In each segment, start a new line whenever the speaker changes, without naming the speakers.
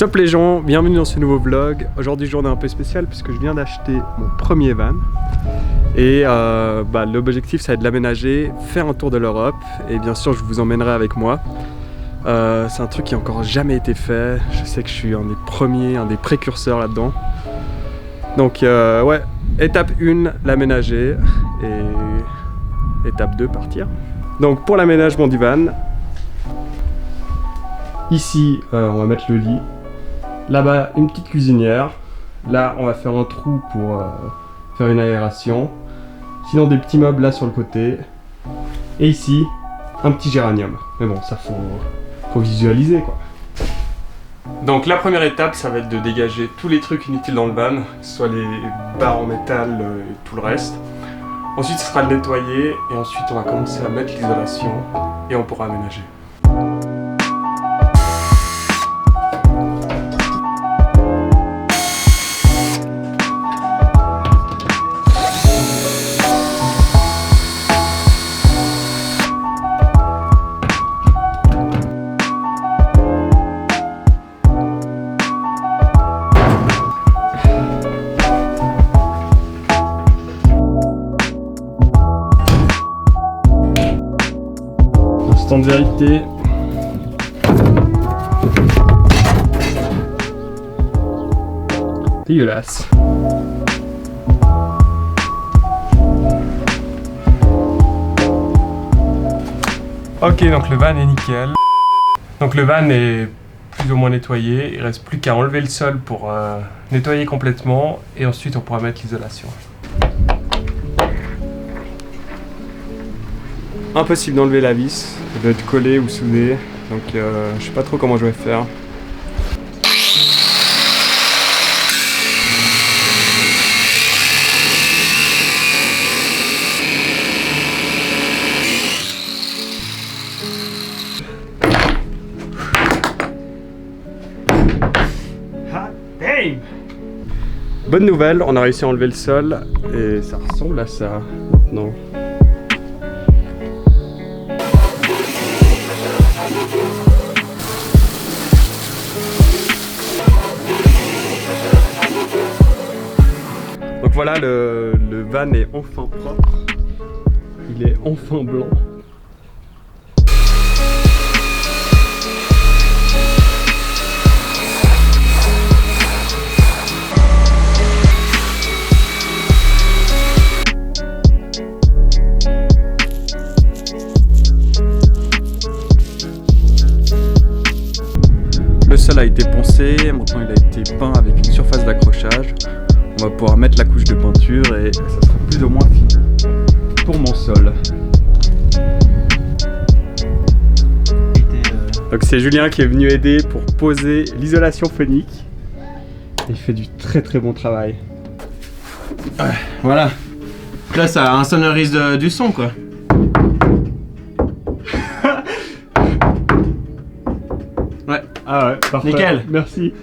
Sup les gens, bienvenue dans ce nouveau vlog. Aujourd'hui journée un peu spéciale puisque je viens d'acheter mon premier van. Et l'objectif ça va être de l'aménager, faire un tour de l'Europe et bien sûr je vous emmènerai avec moi. C'est un truc qui n'a encore jamais été fait, je sais que je suis un des premiers, un des précurseurs là-dedans. Donc ouais, étape 1, l'aménager et étape 2, partir. Donc pour l'aménagement du van, ici on va mettre le lit, là-bas une petite cuisinière, là on va faire un trou pour faire une aération, sinon des petits meubles là sur le côté, et ici un petit géranium, mais bon ça faut visualiser quoi. Donc la première étape ça va être de dégager tous les trucs inutiles dans le van, que ce soit les barres en métal et tout le reste. Ensuite ce sera de nettoyer et ensuite on va commencer à mettre l'isolation et on pourra aménager. Instant de vérité. Dégueulasse. Ok, donc le van est nickel. Donc le van est plus ou moins nettoyé. Il reste plus qu'à enlever le sol pour nettoyer complètement et ensuite on pourra mettre l'isolation. Impossible d'enlever la vis, elle doit être collée ou soudée, donc je sais pas trop comment je vais faire. Bonne nouvelle, on a réussi à enlever le sol et ça ressemble à ça maintenant. Donc voilà, le van est enfin propre, il est enfin blanc. Le sol a été poncé, maintenant il a été peint avec une surface d'accrochage. On va pouvoir mettre la couche de peinture et ça sera plus ou moins fini pour mon sol. Donc c'est Julien qui est venu aider pour poser l'isolation phonique. Il fait du très bon travail.
Ouais, voilà. Là ça insonorise du son quoi. Ouais.
Ah ouais, parfait.
Nickel.
Merci.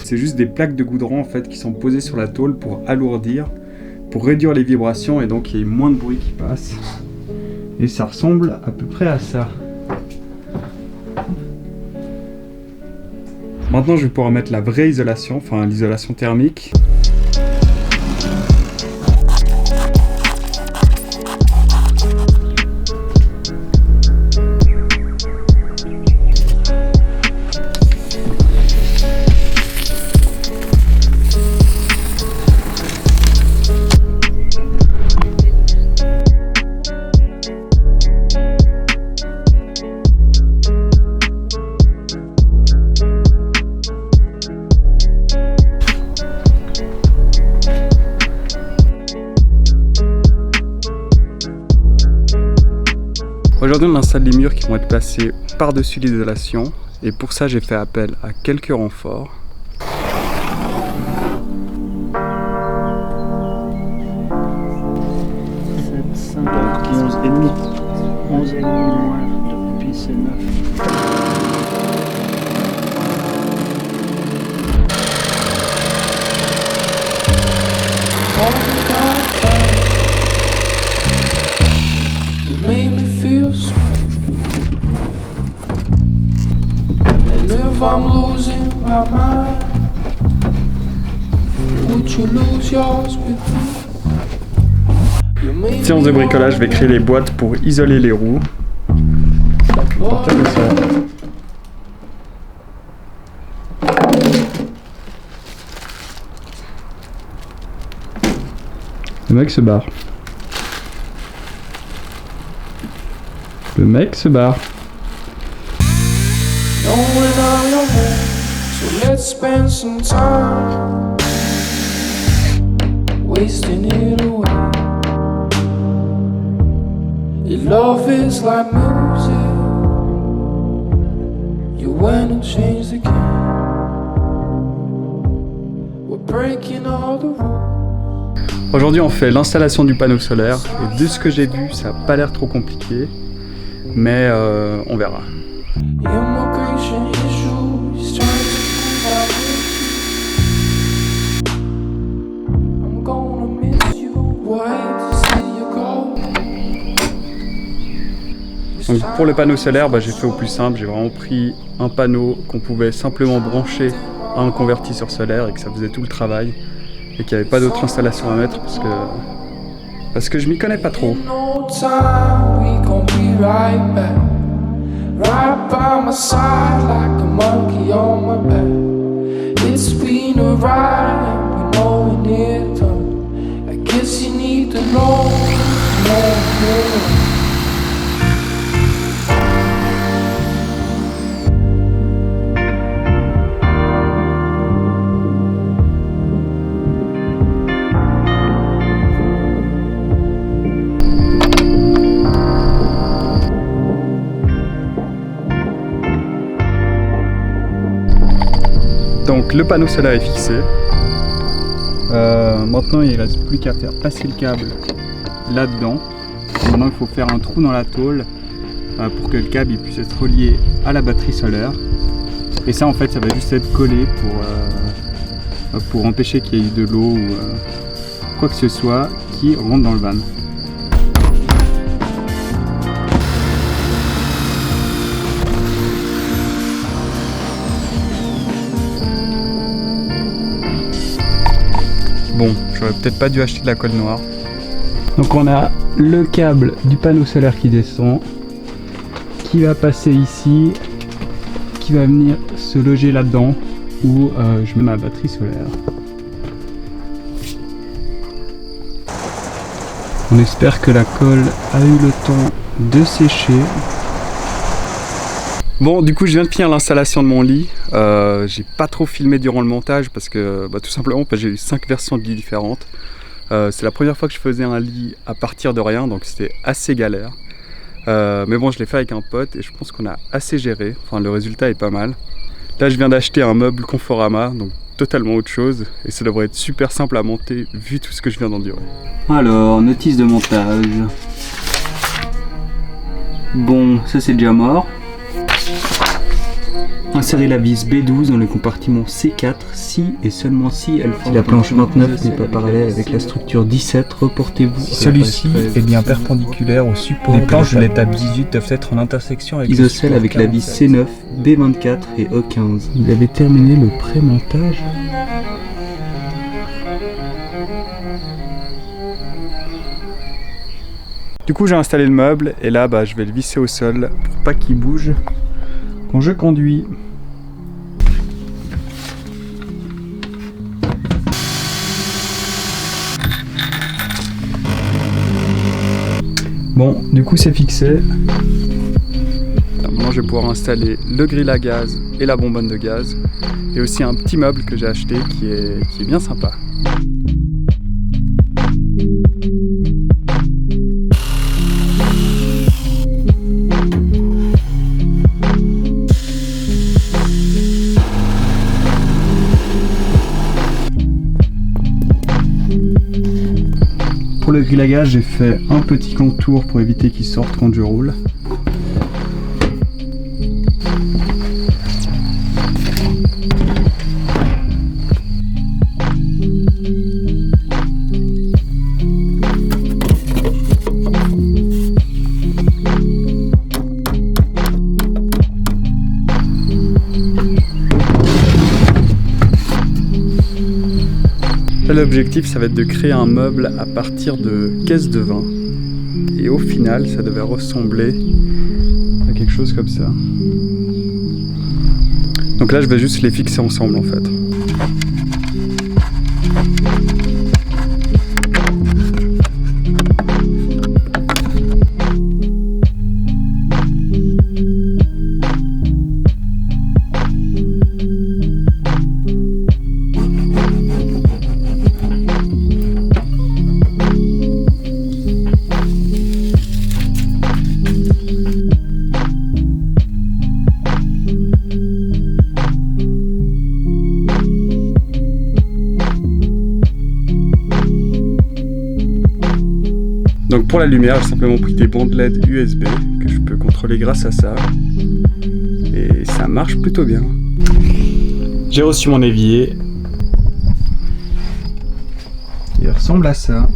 C'est juste des plaques de goudron en fait qui sont posées sur la tôle pour alourdir, pour réduire les vibrations et donc il y ait moins de bruit qui passe. Et ça ressemble à peu près à ça. Maintenant je vais pouvoir mettre la vraie isolation, enfin l'isolation thermique. Aujourd'hui on installe les murs qui vont être placés par-dessus l'isolation et pour ça j'ai fait appel à quelques renforts.
Donc 11,5. 11,5 moins depuis c'est 9.
I'm losing my mind. Would you lose yours with me?
Séance de bricolage, je vais créer les boîtes pour isoler les roues. À partir de ça. Le mec se barre. Le mec se barre.
Knowing I'm your man, so let's spend some time wasting it away. Your love is like music. You went and changed the game. We're breaking all the rules.
Aujourd'hui on fait l'installation du panneau solaire et de ce que j'ai vu ça n'a pas l'air trop compliqué mais on verra.
Immigration issues trying to prove our guilty. I'm gonna miss you. Wait to see you go.
Donc pour le panneau solaire, j'ai fait au plus simple, j'ai vraiment pris un panneau qu'on pouvait simplement brancher à un convertisseur solaire et que ça faisait tout le travail et qu'il n'y avait pas d'autre installation à mettre parce que je m'y connais pas trop.
No time, we gon' be right back. Right by my side like a monkey on my back. It's been a ride and we know we need time. I guess you need to know.
Donc le panneau solaire est fixé. Maintenant il ne reste plus qu'à faire passer le câble là-dedans. Maintenant il faut faire un trou dans la tôle pour que le câble il puisse être relié à la batterie solaire. Et ça en fait ça va juste être collé pour empêcher qu'il y ait de l'eau ou quoi que ce soit qui rentre dans le van. Bon, j'aurais peut-être pas dû acheter de la colle noire. Donc on a le câble du panneau solaire qui descend, qui va passer ici, qui va venir se loger là-dedans, où je mets ma batterie solaire. On espère que la colle a eu le temps de sécher. Bon, du coup je viens de finir l'installation de mon lit. J'ai pas trop filmé durant le montage parce que tout simplement j'ai eu 5 versions de lit différentes. C'est la première fois que je faisais un lit à partir de rien, donc c'était assez galère. Mais bon, je l'ai fait avec un pote et je pense qu'on a assez géré. Enfin, le résultat est pas mal. Là, je viens d'acheter un meuble Conforama, donc totalement autre chose. Et ça devrait être super simple à monter vu tout ce que je viens d'endurer. Alors, notice de montage. Bon, ça c'est déjà mort. Insérez la vis B12 dans le compartiment C4 si et seulement si elle forme. Si la planche 29 n'est pas parallèle avec la structure 17, reportez-vous.
Si celui-ci est bien perpendiculaire au support, les planches de l'étape 18 doivent être en intersection avec
isocèle avec la vis C9, B24 et E15. Vous avez terminé le pré-montage? Du coup j'ai installé le meuble et là je vais le visser au sol pour pas qu'il bouge quand je conduis. Bon, du coup c'est fixé. Maintenant je vais pouvoir installer le grill à gaz et la bonbonne de gaz. Et aussi un petit meuble que j'ai acheté qui est bien sympa. Pour le grill à gaz, j'ai fait un petit contour pour éviter qu'il sorte quand je roule.
Là, l'objectif, ça va être de créer un meuble à partir de caisses de vin. Et au final, ça devait ressembler à quelque chose comme ça. Donc là, je vais juste les fixer ensemble en fait. Donc pour la lumière, j'ai simplement pris des bandes LED USB que je peux contrôler grâce à ça. Et ça marche plutôt bien. J'ai reçu mon évier. Il ressemble à ça.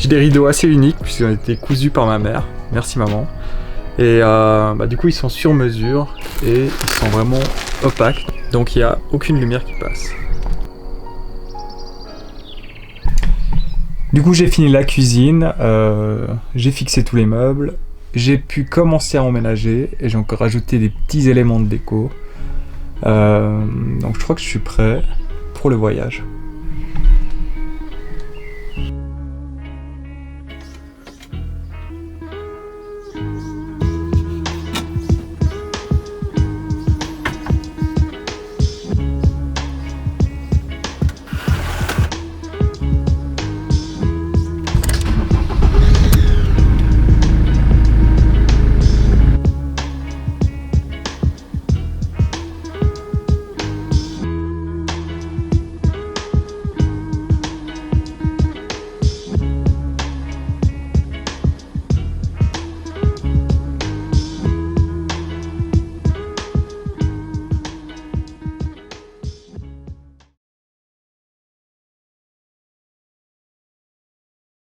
J'ai des rideaux assez uniques puisqu'ils ont été cousus par ma mère. Merci maman. Et du coup ils sont sur mesure et ils sont vraiment opaques. Donc il n'y a aucune lumière qui passe. Du coup j'ai fini la cuisine, j'ai fixé tous les meubles, j'ai pu commencer à emménager et j'ai encore rajouté des petits éléments de déco. Donc je crois que je suis prêt pour le voyage.